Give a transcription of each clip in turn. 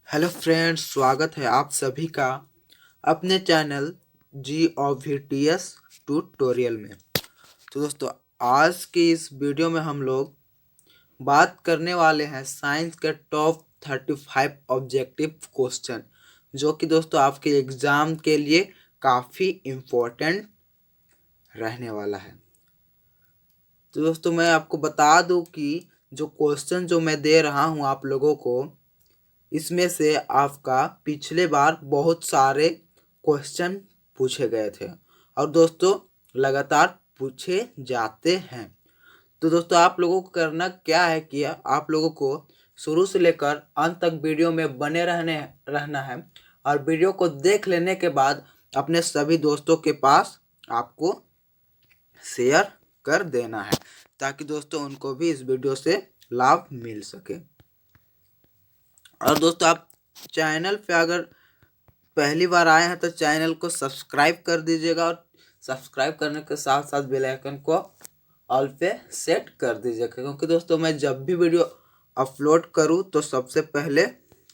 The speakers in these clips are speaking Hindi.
हेलो फ्रेंड्स, स्वागत है आप सभी का अपने चैनल GOVTS ट्यूटोरियल में। तो दोस्तों, आज की इस वीडियो में हम लोग बात करने वाले हैं साइंस के टॉप 35 ऑब्जेक्टिव क्वेश्चन, जो कि दोस्तों आपके एग्ज़ाम के लिए काफ़ी इम्पोर्टेंट रहने वाला है। तो दोस्तों, मैं आपको बता दूं कि जो क्वेश्चन जो मैं दे रहा हूं आप लोगों को, इसमें से आपका पिछले बार बहुत सारे क्वेश्चन पूछे गए थे और दोस्तों लगातार पूछे जाते हैं। तो दोस्तों, आप लोगों को करना क्या है कि आप लोगों को शुरू से लेकर अंत तक वीडियो में बने रहना है और वीडियो को देख लेने के बाद अपने सभी दोस्तों के पास आपको शेयर कर देना है, ताकि दोस्तों उनको भी इस वीडियो से लाभ मिल सके। और दोस्तों, आप चैनल पे अगर पहली बार आए हैं तो चैनल को सब्सक्राइब कर दीजिएगा और सब्सक्राइब करने के साथ साथ बेल आइकन को ऑल पे सेट कर दीजिएगा, क्योंकि दोस्तों मैं जब भी वीडियो अपलोड करूं तो सबसे पहले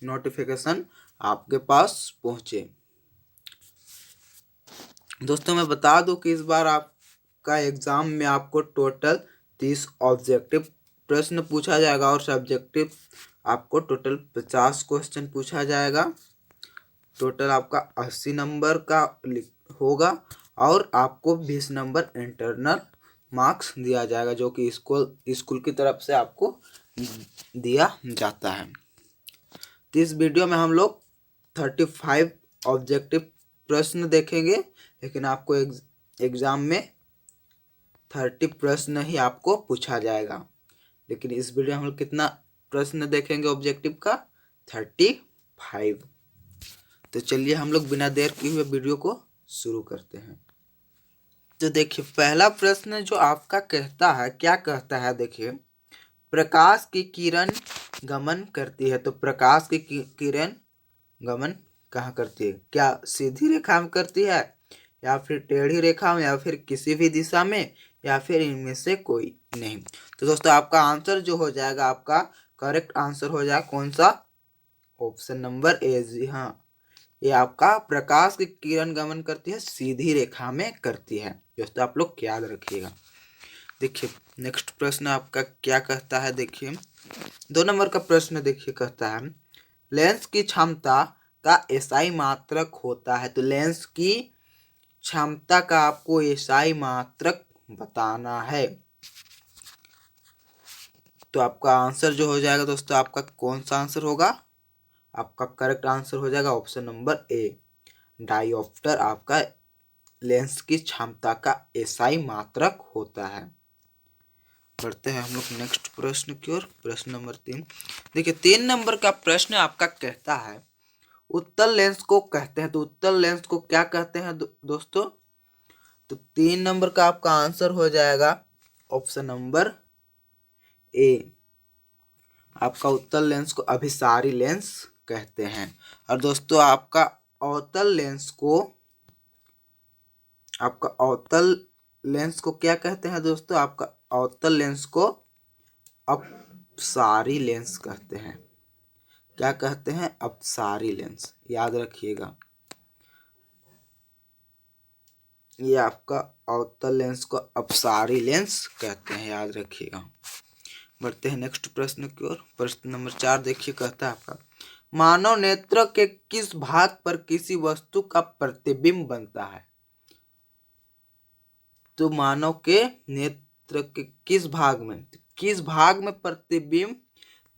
नोटिफिकेशन आपके पास पहुंचे। दोस्तों, मैं बता दूं कि इस बार आपका एग्ज़ाम में आपको टोटल 30 ऑब्जेक्टिव प्रश्न पूछा जाएगा और सब्जेक्टिव आपको टोटल 50 क्वेश्चन पूछा जाएगा। टोटल आपका 80 नंबर का होगा और आपको 20 नंबर इंटरनल मार्क्स दिया जाएगा, जो कि स्कूल की तरफ से आपको दिया जाता है। तो इस वीडियो में हम लोग 35 ऑब्जेक्टिव प्रश्न देखेंगे, लेकिन आपको एग्ज़ाम में 30 प्रश्न ही आपको पूछा जाएगा। लेकिन इस वीडियो में हम लोग कितना प्रश्न देखेंगे ऑब्जेक्टिव का? 35। तो चलिए हम लोग बिना देर किए हुए वीडियो को शुरू करते हैं। तो देखिए, पहला प्रश्न जो आपका कहता है, क्या कहता है, देखिए, प्रकाश की किरण गमन करती है। तो प्रकाश की किरण गमन कहाँ करती है? क्या सीधी रेखा में करती है, या फिर टेढ़ी रेखा में, या फिर किसी भी दिशा में, या फिर इनमें से कोई नहीं? तो दोस्तों, आपका आंसर जो हो जाएगा, आपका करेक्ट आंसर हो जाएगा कौन सा? Option number A. जी हाँ, ये आपका प्रकाश की किरण गमन करती है, सीधी रेखा में करती है। दोस्तों, आप लोग याद रखिएगा। देखिए, नेक्स्ट प्रश्न आपका क्या कहता है। देखिए, 2 नंबर का प्रश्न देखिए, कहता है लेंस की क्षमता का एसआई मात्रक होता है। तो लेंस की क्षमता का आपको एसआई मात्रक बताना है। तो आपका आंसर जो हो जाएगा दोस्तों, आपका कौन सा आंसर होगा? आपका करेक्ट आंसर हो जाएगा ऑप्शन नंबर ए, डायोप्टर आपका लेंस की क्षमता का एसआई मात्रक होता है। बढ़ते हैं हम लोग नेक्स्ट प्रश्न की ओर। प्रश्न नंबर 3। देखिए, 3 नंबर का प्रश्न आपका कहता है उत्तल लेंस को कहते हैं। तो उत्तल लेंस को क्या कहते हैं दोस्तों? तो 3 नंबर का आपका आंसर हो जाएगा ऑप्शन नंबर ए, आपका उत्तल लेंस को अभिसारी लेंस कहते हैं। और दोस्तों, आपका अवतल लेंस को क्या कहते हैं दोस्तों? आपका अवतल लेंस को अपसारी लेंस कहते हैं। क्या कहते हैं? अपसारी लेंस, याद रखिएगा। ये आपका अवतल लेंस को अपसारी लेंस कहते हैं, याद रखिएगा। बढ़ते हैं नेक्स्ट प्रश्न की ओर। प्रश्न नंबर 4 देखिए, कहता है आपका मानव नेत्र के किस भाग पर किसी वस्तु का प्रतिबिंब बनता है? तो मानव के नेत्र के किस भाग में प्रतिबिंब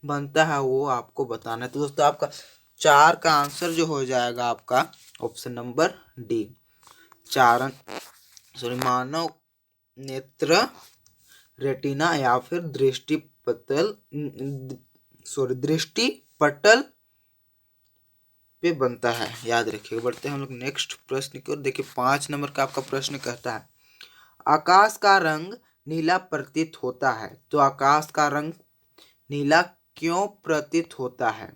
बनता है, वो आपको बताना है। तो दोस्तों, आपका 4 का आंसर जो हो जाएगा आपका ऑप्शन नंबर डी, मानव नेत्र रेटिना या फिर दृष्टि पटल पे बनता है, याद रखिए। बढ़ते हैं हम लोग नेक्स्ट प्रश्न की ओर। देखिए, 5 नंबर का आपका प्रश्न कहता है आकाश का रंग नीला प्रतीत होता है। तो आकाश का रंग नीला क्यों प्रतीत होता है?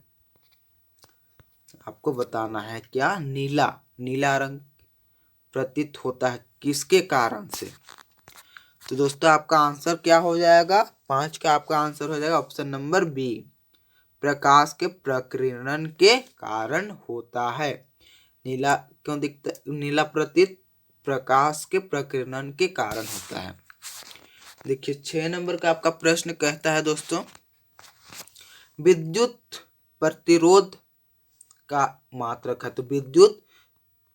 आपको बताना है। क्या नीला रंग प्रतीत होता है, किसके कारण से? तो दोस्तों, आपका आंसर क्या हो जाएगा? 5 का आपका आंसर हो जाएगा ऑप्शन नंबर बी, प्रकाश के प्रकीर्णन के कारण होता है। नीला क्यों दिखता है? नीला प्रतीत प्रकाश के प्रकीर्णन के कारण होता है। देखिए 6 नंबर का आपका प्रश्न कहता है दोस्तों, विद्युत प्रतिरोध का मात्रक है। तो विद्युत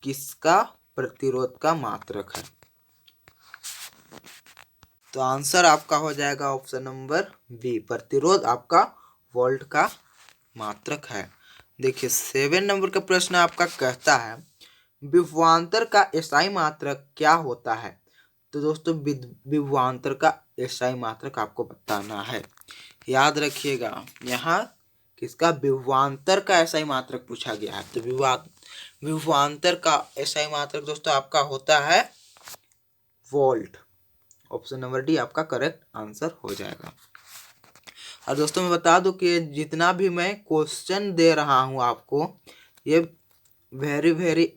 किसका प्रतिरोध का मात्रक है? तो आंसर आपका हो जाएगा ऑप्शन नंबर बी, प्रतिरोध आपका वोल्ट का मात्रक है। देखिए 7 नंबर का प्रश्न आपका कहता है, विभवांतर का एसआई मात्रक क्या होता है? तो दोस्तों विभवांतर का एसआई मात्रक आपको बताना है। याद रखिएगा, यहाँ किसका विभवांतर का एसआई मात्रक पूछा गया है। तो विभवांतर का एसआई मात्रक दोस्तों आपका होता है वोल्ट। ऑप्शन नंबर डी आपका करेक्ट आंसर हो जाएगा। और दोस्तों मैं बता दूं कि जितना भी मैं क्वेश्चन दे रहा हूं आपको, ये very very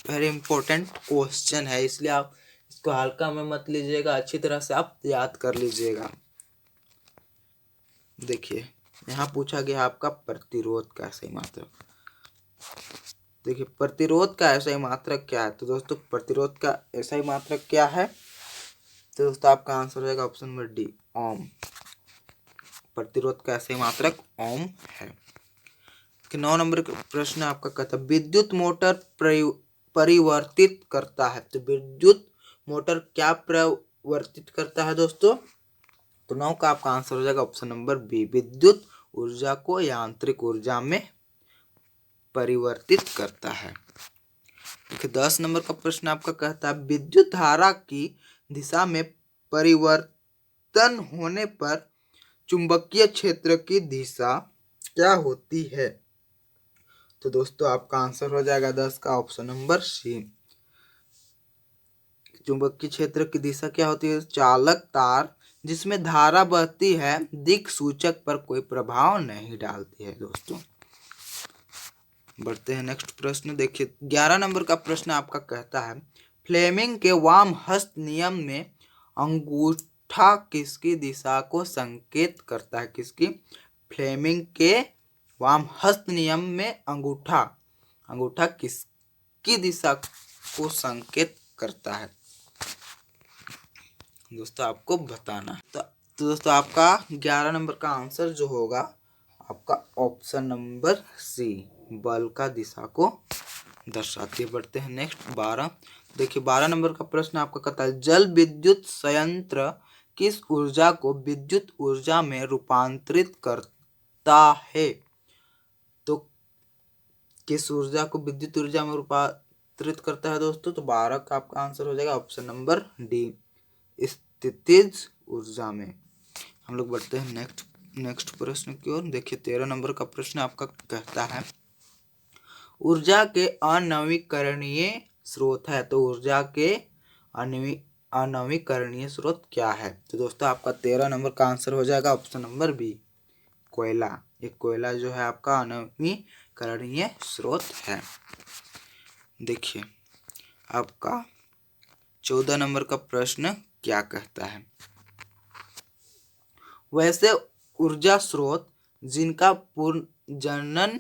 very important question है, इसलिए आप इसको हल्का में मत लीजिएगा, अच्छी तरह से आप याद कर लीजिएगा। देखिए यहाँ पूछा गया आपका प्रतिरोध का एसआई मात्रक। देखिए प्रतिरोध का एसआई मात्रक क्या है? तो दोस्तों प्रतिरोध का एसआई मात्रक क्या है? तो दोस्तों आपका आंसर हो जाएगा ऑप्शन नंबर डी, ओम। प्रतिरोध का एसआई मात्रक ओम है। 9 नंबर का प्रश्न आपका कहता है, विद्युत मोटर परिवर्तित करता है। तो विद्युत मोटर क्या परिवर्तित करता है दोस्तों? तो 9 का आपका आंसर हो जाएगा ऑप्शन नंबर बी, विद्युत ऊर्जा को यांत्रिक ऊर्जा में परिवर्तित करता है। देखिए 10 नंबर का प्रश्न आपका कहता है, विद्युत धारा की दिशा में परिवर्तन होने पर चुंबकीय क्षेत्र की दिशा क्या होती है? तो दोस्तों आपका आंसर हो जाएगा 10 का ऑप्शन नंबर सी, चुंबकीय क्षेत्र की दिशा क्या होती है? चालक तार जिसमें धारा बहती है दिक् सूचक पर कोई प्रभाव नहीं डालती है। दोस्तों बढ़ते हैं नेक्स्ट प्रश्न। देखिए 11 नंबर का प्रश्न आपका कहता है, फ्लेमिंग के वाम हस्त नियम में अंगूठा किसकी दिशा को संकेत करता है? किसकी? फ्लेमिंग के वाम हस्त नियम में अंगूठा किसकी दिशा को संकेत करता है? दोस्तों आपको बताना। तो दोस्तों आपका 11 नंबर का आंसर जो होगा आपका ऑप्शन नंबर सी, बल का दिशा को दर्शाती है। बढ़ते हैं नेक्स्ट 12। देखिए 12 नंबर का प्रश्न आपका कहता है, जल विद्युत संयंत्र किस ऊर्जा को विद्युत ऊर्जा में रूपांतरित करता है? तो किस ऊर्जा को विद्युत ऊर्जा में रूपांतरित करता है दोस्तों? तो 12 का आपका आंसर हो जाएगा ऑप्शन नंबर डी, स्थितिज ऊर्जा में। हम लोग बढ़ते हैं नेक्स्ट प्रश्न की ओर। देखिए 13 नंबर का प्रश्न आपका कहता है, ऊर्जा के अनवीकरणीय स्रोत है। तो ऊर्जा के अनवीकरणीय स्रोत क्या है? तो दोस्तों आपका 13 नंबर का आंसर हो जाएगा ऑप्शन नंबर बी, कोयला। एक कोयला जो है आपका अनवीकरणीय स्रोत है। देखिए आपका 14 नंबर का प्रश्न क्या कहता है, वैसे ऊर्जा स्रोत जिनका पुनर्जनन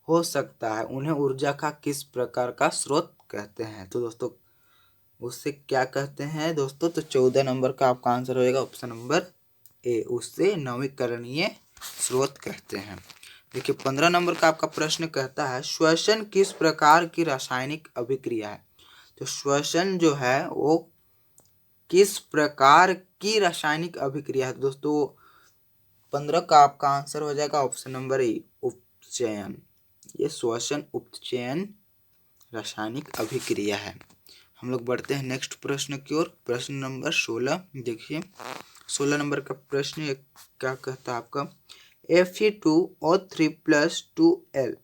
हो सकता है उन्हें ऊर्जा का किस प्रकार का स्रोत कहते हैं? तो दोस्तों उससे क्या कहते हैं दोस्तों? तो 14 नंबर का आपका आंसर हो जाएगा ऑप्शन नंबर ए, उससे नवीकरणीय स्रोत कहते हैं। देखिए 15 नंबर का आपका प्रश्न कहता है, श्वसन किस प्रकार की रासायनिक अभिक्रिया है? तो श्वसन जो है वो किस प्रकार की रासायनिक अभिक्रिया है? दोस्तों 15 का आपका आंसर हो जाएगा ऑप्शन नंबर ए, उपचयन। ये श्वसन उपचयन रासायनिक अभिक्रिया है। हम लोग बढ़ते हैं नेक्स्ट प्रश्न की ओर। प्रश्न नंबर 16। देखिए 16 नंबर का प्रश्न क्या कहता है आपका, Fe2O3 + 2L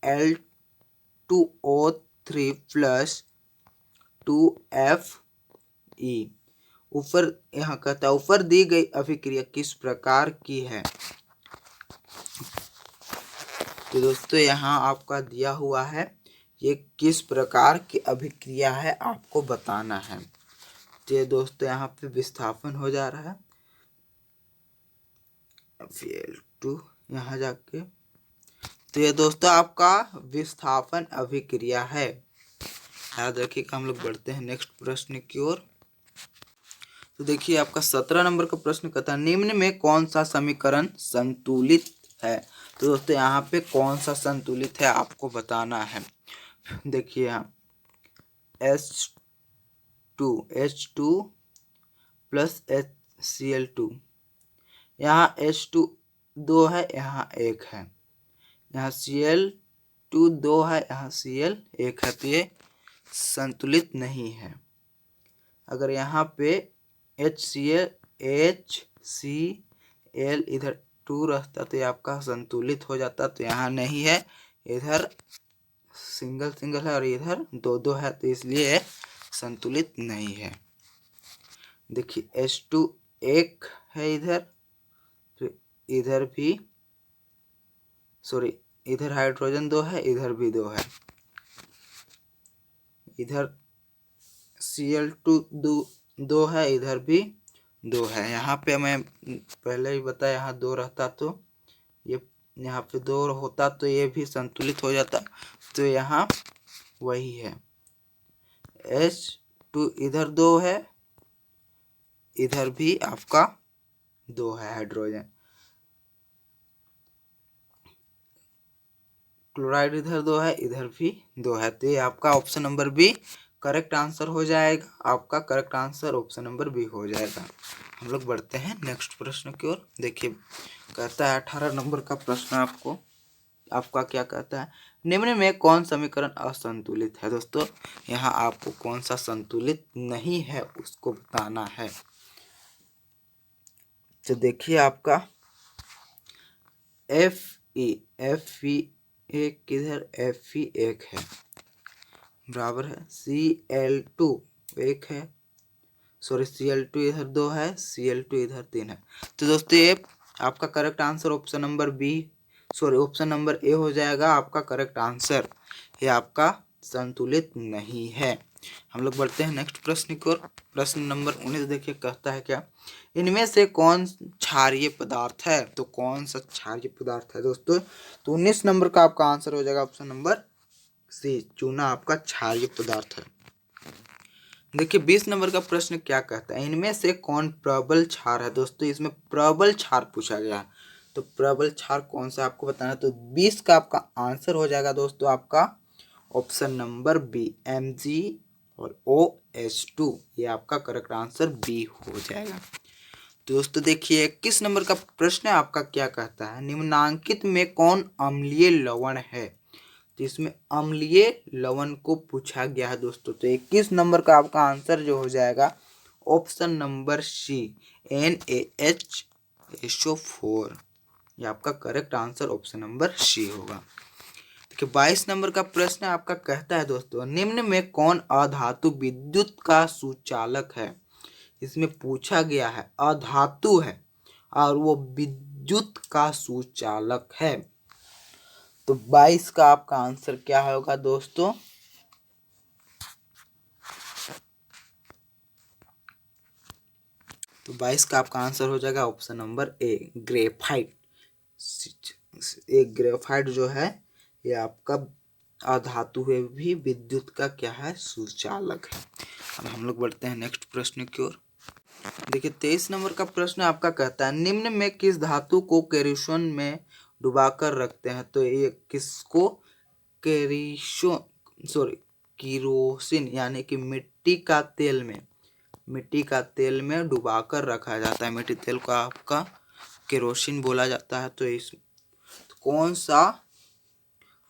Al2O3 + 2Fe ऊपर यहाँ कहता है ऊपर दी गई अभिक्रिया किस प्रकार की है? तो दोस्तों यहाँ आपका दिया हुआ है ये किस प्रकार की अभिक्रिया है आपको बताना है। तो ये दोस्तों यहाँ पे विस्थापन हो जा रहा है। Fe2 यहाँ जाके, तो ये दोस्तों आपका विस्थापन अभिक्रिया है, याद रखिएगा। हम लोग बढ़ते हैं नेक्स्ट प्रश्न की ओर। तो देखिए आपका 17 नंबर का प्रश्न कहता है निम्न में कौन सा समीकरण संतुलित है। तो दोस्तों यहाँ पे कौन सा संतुलित है आपको बताना है। देखिए यहाँ H2 प्लस HCl2, यहाँ H2 2 है, यहाँ 1 है, यहाँ Cl2 2 है, यहाँ Cl 1 है, तो ये संतुलित नहीं है। अगर यहाँ पे HCl इधर 2 रहता तो ये आपका संतुलित हो जाता, तो यहाँ नहीं है, इधर सिंगल सिंगल है और इधर 2 2 है, तो इसलिए संतुलित नहीं है। देखिए H2 1 है इधर, तो इधर भी इधर हाइड्रोजन 2 है, इधर भी 2 है, इधर Cl2 2 है, इधर भी 2 है। यहाँ पे मैं पहले ही बताया यहाँ 2 रहता तो ये यहाँ पे 2 होता तो ये भी संतुलित हो जाता, तो यहाँ वही है। H2 इधर 2 है, इधर भी आपका 2 है हाइड्रोजन, क्लोराइड इधर 2 है, इधर भी 2 है, तो ये आपका option number B correct answer हो जाएगा। आपका correct answer option number B हो जाएगा। हम लोग बढ़ते हैं नेक्स्ट प्रश्न की ओर। देखिए कहता है 18 नंबर का प्रश्न आपका क्या कहता है निम्न में कौन समीकरण असंतुलित है। दोस्तों यहाँ आपको कौन सा संतुलित नहीं है उसको बताना है। तो देखिए आपका Fe एक किधर Fe1 है, बराबर है Cl2 1 है, Cl2 इधर 2 है, Cl2 इधर 3 है। तो दोस्तों ये आपका correct answer option number option number A हो जाएगा आपका करेक्ट आंसर। ये आपका संतुलित नहीं है। हम लोग बढ़ते हैं नेक्स्ट प्रश्न की ओर। प्रश्न नंबर 19 देखिए कहता है क्या इनमें से कौन क्षारीय पदार्थ है। तो कौन सा क्षारीय पदार्थ है दोस्तों, तो 19 नंबर का आपका आंसर हो जाएगा ऑप्शन नंबर सी, चूना आपका क्षारीय पदार्थ है। देखिए 20 नंबर का प्रश्न क्या कहता है इनमें से कौन प्रबल क्षार है। दोस्तों इसमें प्रबल क्षार पूछा गया, तो प्रबल क्षार कौन सा आपको बताना। तो 20 का आपका आंसर हो जाएगा दोस्तों आपका ऑप्शन नंबर बी Mg और OH2, ये आपका करेक्ट आंसर बी हो जाएगा। दोस्तों देखिए 21 नंबर का प्रश्न आपका क्या कहता है निम्नांकित में कौन अम्लीय लवण है। तो इसमें अम्लीय लवण को पूछा गया है दोस्तों। तो 21 नंबर का आपका आंसर जो हो जाएगा ऑप्शन नंबर सी NaHSO4, ये आपका correct answer option number C होगा। देखिए 22 नंबर का प्रश्न आपका कहता है दोस्तों निम्न में कौन अधातु विद्युत का सुचालक है। इसमें पूछा गया है अधातु है और वो विद्युत का सुचालक है। तो 22 का आपका आंसर क्या होगा दोस्तों, तो 22 का आपका आंसर हो जाएगा ऑप्शन नंबर ए ग्रेफाइट। एक ग्रेफाइट जो है ये आपका अधातु है भी विद्युत का क्या है सुचालक है। अब हम लोग बढ़ते हैं नेक्स्ट प्रश्न की ओर। देखिए 23 नंबर का प्रश्न आपका कहता है निम्न में किस धातु को केरोसिन में डुबाकर रखते हैं। तो ये किसको केरोसिन यानी कि मिट्टी का तेल में डुबाकर रखा जाता है। मिट्टी तेल को आपका केरोसिन बोला जाता है। तो इस कौन सा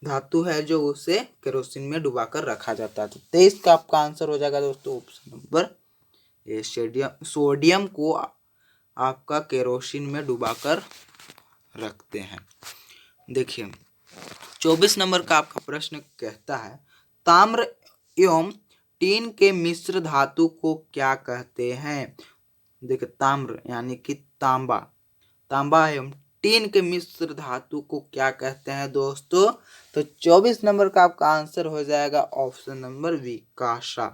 धातु है जो उसे केरोसिन में डुबाकर रखा जाता है। तो 23 का आपका आंसर हो जाएगा दोस्तों ऑप्शन नंबर ए सोडियम को आपका केरोसिन में डुबाकर रखते हैं। देखिए 24 नंबर का आपका प्रश्न कहता है ताम्र एवं टीन के मिश्र धातु को क्या कहते हैं। देखिए ताम्र यानी कि तांबा एवं टीन के मिश्र धातु को क्या कहते हैं दोस्तों। तो 24 नंबर का आपका आंसर हो जाएगा ऑप्शन नंबर बी कांसा।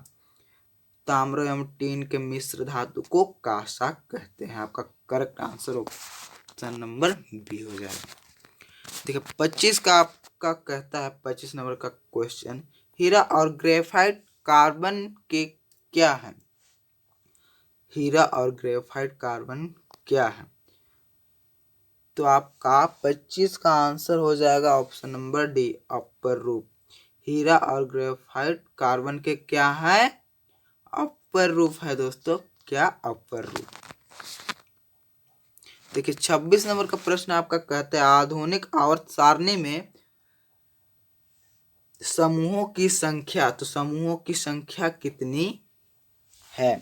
ताम्र एवं टीन के मिश्र धातु को कांसा कहते हैं। आपका correct answer option number B हो जाएगा। देखिए 25 का आपका कहता है, 25 नंबर का क्वेश्चन, हीरा और ग्रेफाइट कार्बन के क्या है? हीरा और ग्रेफाइट कार्बन क्या है? तो आपका 25 का आंसर हो जाएगा ऑप्शन नंबर डी, अपर रूप। हीरा और ग्रेफाइट कार्बन के क्या है? अपर रूप है दोस्तों। क्या? अपर रूप। देखिए 26 नंबर का प्रश्न आपका कहता है, आधुनिक आवर्त सारणी में समूहों की संख्या, तो समूहों की संख्या कितनी है?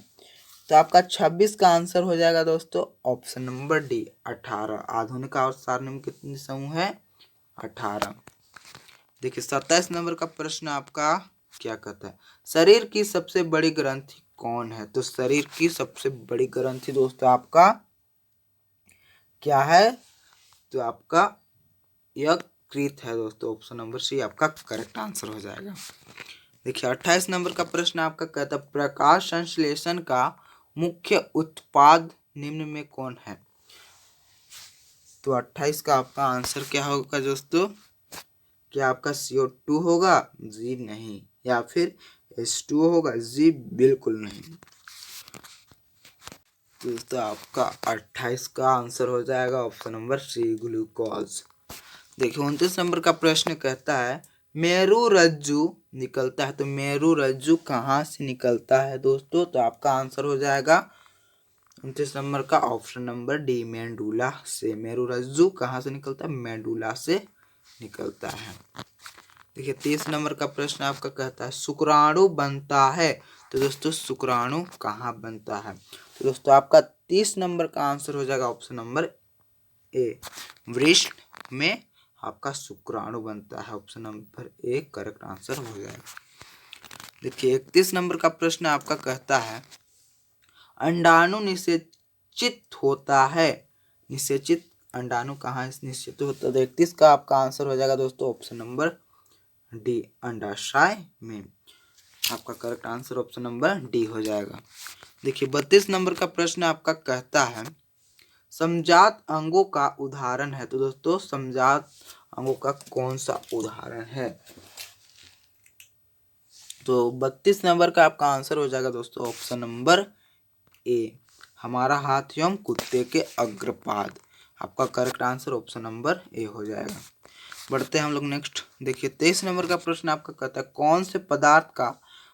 तो आपका 26 का आंसर हो जाएगा दोस्तों ऑप्शन नंबर डी, 18। आधुनिक आवर्त सारणी में कितने समूह है? 18। देखिए 27 नंबर का प्रश्न आपका क्या कहता है, शरीर की सबसे बड़ी ग्रंथि कौन है? तो शरीर की सबसे बड़ी ग्रंथि दोस्तों आपका क्या है? तो आपका यकृत है दोस्तों। ऑप्शन नंबर सी आपका करेक्ट आंसर हो जाएगा। देखिए 28 नंबर का प्रश्न आपका कहता है, प्रकाश संश्लेषण का मुख्य उत्पाद निम्न में कौन है? तो 28 का आपका आंसर क्या होगा दोस्तों? क्या आपका CO2 होगा? जी नहीं। या फिर H2O होगा? जी बिल्कुल नहीं। दोस्तों आपका 28 का आंसर हो जाएगा ऑप्शन नंबर सी, ग्लूकोज। देखिए 29 नंबर का प्रश्न कहता है, मेरु रज्जु निकलता है, तो मेरु रज्जु कहाँ से निकलता है दोस्तों? तो आपका आंसर हो जाएगा 29 नंबर का ऑप्शन नंबर डी, मेंडुला से। मेरु रज्जु कहाँ से निकलता है? मेंडुला से निकलता है। देखिए 30 नंबर का प्रश्न आपका कहता है, शुक्राणु बनता है, तो दोस्तों शुक्राणु कहाँ बनता है? तो दोस्तों आपका 30 नंबर का आंसर हो जाएगा ऑप्शन नंबर ए, वृष्ण में आपका शुक्राणु बनता है। Option number A correct answer हो जाएगा। देखिए 31 नंबर का प्रश्न आपका कहता है, अंडाणु निषेचित होता है, निषेचित अंडाणु कहाँ निश्चित होता है? 31 का आपका आंसर हो जाएगा दोस्तों ऑप्शन नंबर डी, अंडाशय में। आपका correct answer option number D हो जाएगा। देखिए 32 नंबर का प्रश्न आपका कहता है, समजात अंगों का उदाहरण है, तो दोस्तों समजात अंगों का कौन सा उदाहरण है? तो 32 नंबर का आपका आंसर हो जाएगा दोस्तों ऑप्शन नंबर ए, हमारा हाथ एवं कुत्ते के अग्रपाद। आपका correct answer option number A हो जाएगा। बढ़ते हैं हम लोग नेक्स्ट। देखिए 23 नंबर का प्रश्न आपका कहता है, कौन से पदार्थ का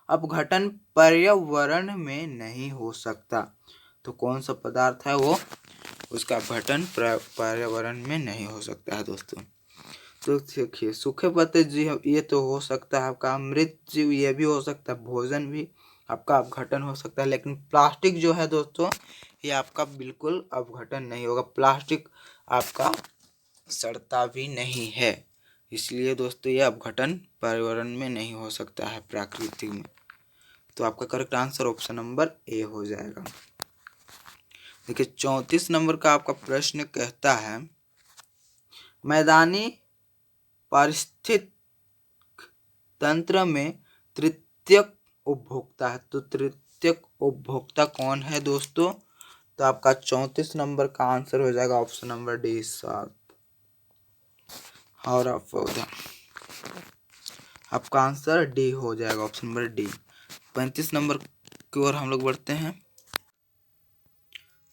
अपघटन पर्यावरण में नहीं हो सकता? तो कौन सा पदार्थ है वो, उसका अपघटन पर्यावरण में नहीं हो सकता है दोस्तों? तो देखिए सूखे पत्ते जीव ये तो हो सकता है आपका, मृत जीव ये भी हो सकता है, भोजन भी आपका अपघटन हो सकता है, लेकिन प्लास्टिक जो है दोस्तों ये आपका बिल्कुल अपघटन नहीं होगा। प्लास्टिक आपका सड़ता भी नहीं है, इसलिए दोस्तों ये अपघटन पर्यावरण में नहीं हो सकता है, प्राकृतिक में। तो आपका correct answer option number A हो जाएगा। देखिए 34 नंबर का आपका प्रश्न कहता है, मैदानी पारिस्थितिक तंत्र में तृतीयक उपभोक्ता है, तो तृतीयक उपभोक्ता कौन है दोस्तों? तो आपका 34 नंबर का आंसर हो जाएगा ऑप्शन नंबर डी, सात हरा पौधा। आपका आंसर डी हो जाएगा ऑप्शन नंबर डी। 35 नंबर की ओर हम लोग बढ़ते हैं।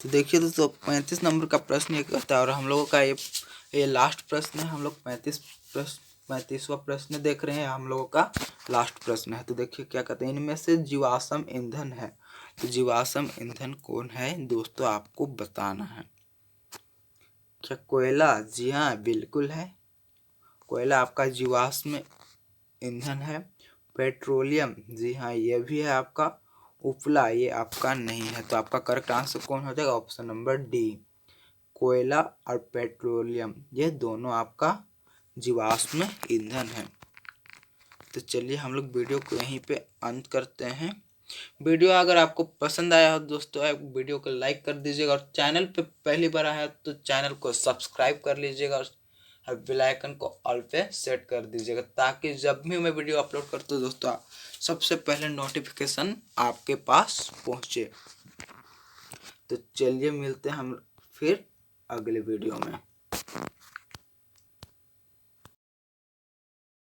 तो देखिए दोस्तों 35 नंबर का प्रश्न ये कहता है, और हम लोगों का ये लास्ट प्रश्न है। हम लोग 35वां प्रश्न देख रहे हैं, हम लोगों का लास्ट प्रश्न है। तो देखिए क्या कहते हैं, इनमें से जीवाश्म ईंधन है, तो जीवाश्म ईंधन कौन है दोस्तों आपको बताना है। क्या कोयला? जी हाँ बिल्कुल है, कोयला आपका जीवाश्म ईंधन है। पेट्रोलियम, जी हाँ ये भी है आपका। उपला ये आपका नहीं है। तो आपका करेक्ट आंसर कौन हो जाएगा? ऑप्शन नंबर डी, कोयला और पेट्रोलियम ये दोनों आपका जीवाश्म ईंधन है। तो चलिए हम लोग वीडियो को यहीं पे अंत करते हैं। वीडियो अगर आपको पसंद आया हो दोस्तों, आप वीडियो को लाइक कर दीजिएगा, और चैनल पे पहली बार आया तो चैनल को सब्सक्राइब कर लीजिएगा, और बेल आइकन को ऑल पे सेट कर दीजिएगा, ताकि जब भी मैं वीडियो अपलोड करता हूँ दोस्तों सबसे पहले नोटिफिकेशन आपके पास पहुँचे। तो चलिए मिलते हैं हम फिर अगले वीडियो में।